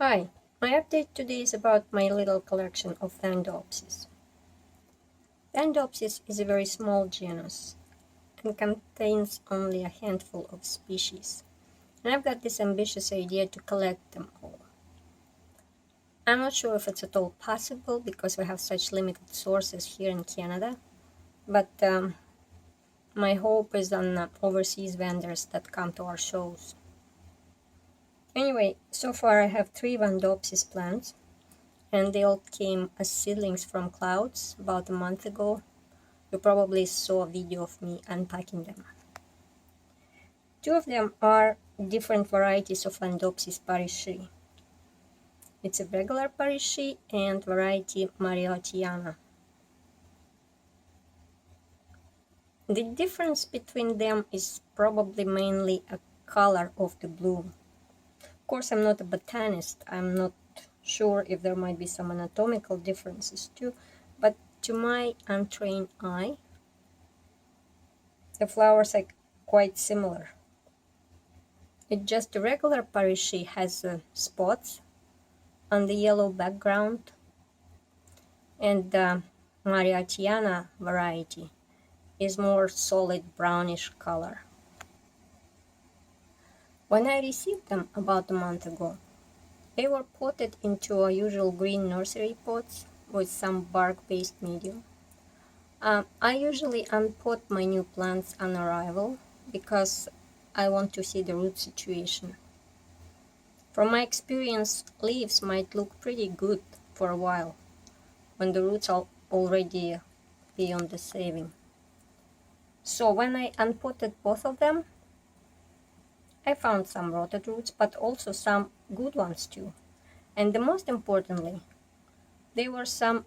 Hi, my update today is about my little collection of Vandopsis. Vandopsis is a very small genus and contains only a handful of species, and I've got this ambitious idea to collect them all. I'm not sure if it's at all possible because we have such limited sources here in Canada, but my hope is on overseas vendors that come to our shows. Anyway, so far I have 3 Vandopsis plants, and they all came as seedlings from clouds about a month ago. You probably saw a video of me unpacking them. 2 of them are different varieties of Vandopsis parishi. It's a regular parishi and variety Mariotiana. The difference between them is probably mainly a color of the bloom. Of course, I'm not a botanist. I'm not sure if there might be some anatomical differences too, but to my untrained eye, the flowers are quite similar. It just the regular parishi has spots on the yellow background, and the Mariatiana variety is more solid brownish color. When I received them about a month ago, they were potted into our usual green nursery pots with some bark-based medium. I usually unpot my new plants on arrival because I want to see the root situation. From my experience, leaves might look pretty good for a while when the roots are already beyond the saving. So when I unpotted both of them, I found some rotted roots, but also some good ones too. And the most importantly, there were some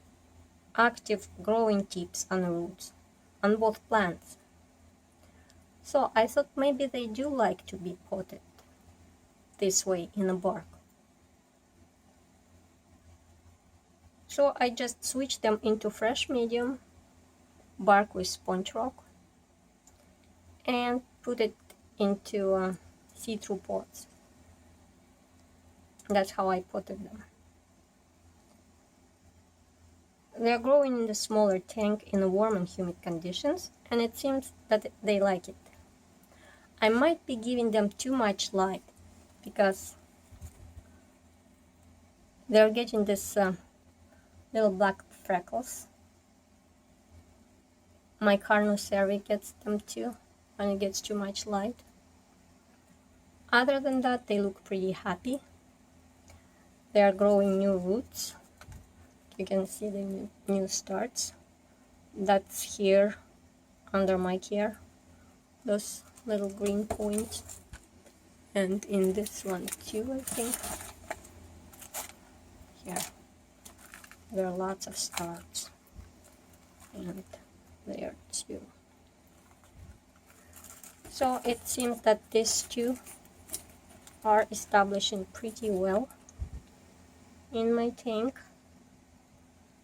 active growing tips on the roots on both plants. So I thought maybe they do like to be potted this way in the bark. So I just switched them into fresh medium, bark with sponge rock, and put it into see-through pots. That's how I potted them. They are growing in the smaller tank in warm and humid conditions, and it seems that they like it. I might be giving them too much light because they're getting this little black freckles. My Carnus cervi gets them too when it gets too much light. Other than that, they look pretty happy. They are growing new roots. You can see the new starts. That's here under my care, those little green points. And in this one too, I think. Here, there are lots of starts. And there too. So it seems that these two are establishing pretty well in my tank,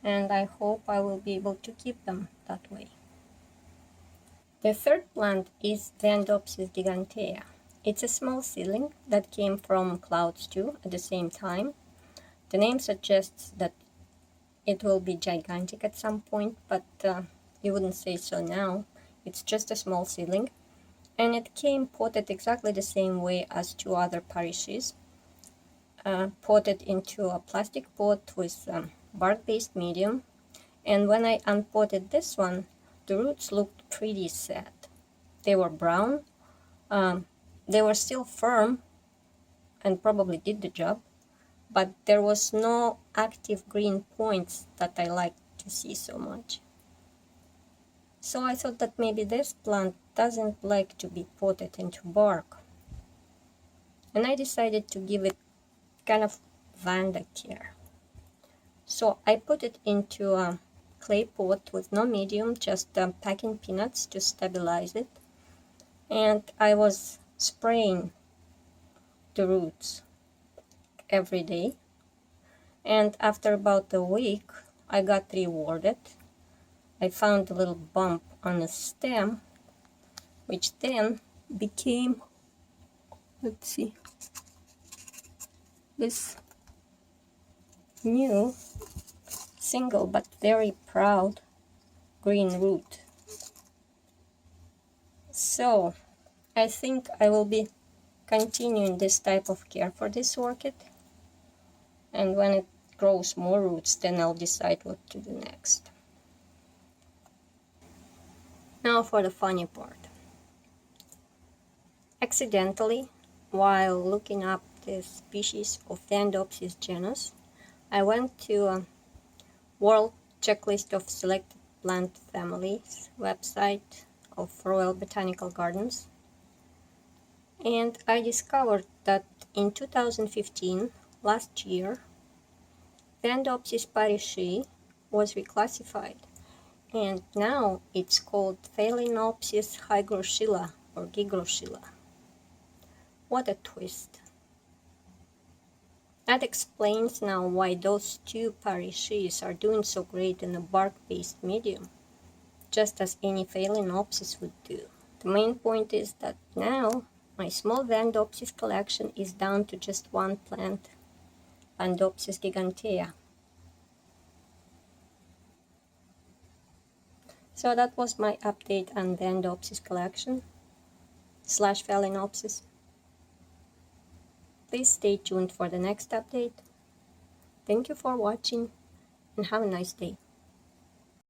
and I hope I will be able to keep them that way. The third plant is Vandopsis gigantea. It's a small seedling that came from clouds too at the same time. The name suggests that it will be gigantic at some point, but you wouldn't say so now. It's just a small seedling, and it came potted exactly the same way as 2 other parishes, potted into a plastic pot with bark-based medium. And when I unpotted this one, the roots looked pretty sad. They were brown, they were still firm and probably did the job, but there was no active green points that I like to see so much. So I thought that maybe this plant doesn't like to be potted into bark, and I decided to give it kind of Vanda care. So I put it into a clay pot with no medium, just packing peanuts to stabilize it, and I was spraying the roots every day. And after about a week, I got rewarded. I found a little bump on the stem, which then became, let's see, this new, single but very proud green root. So I think I will be continuing this type of care for this orchid, and when it grows more roots, then I'll decide what to do next. Now for the funny part. Accidentally, while looking up the species of Vandopsis genus, I went to a World Checklist of Selected Plant Families website of Royal Botanical Gardens, and I discovered that in 2015, last year, Vandopsis parishii was reclassified, and now it's called Phalaenopsis hygroschilla or gigroschilla. What a twist! That explains now why those two parishiis are doing so great in a bark-based medium, just as any Phalaenopsis would do. The main point is that now my small Vandopsis collection is down to just one plant, Vandopsis gigantea. So that was my update on Vandopsis collection / Phalaenopsis. Please stay tuned for the next update. Thank you for watching and have a nice day.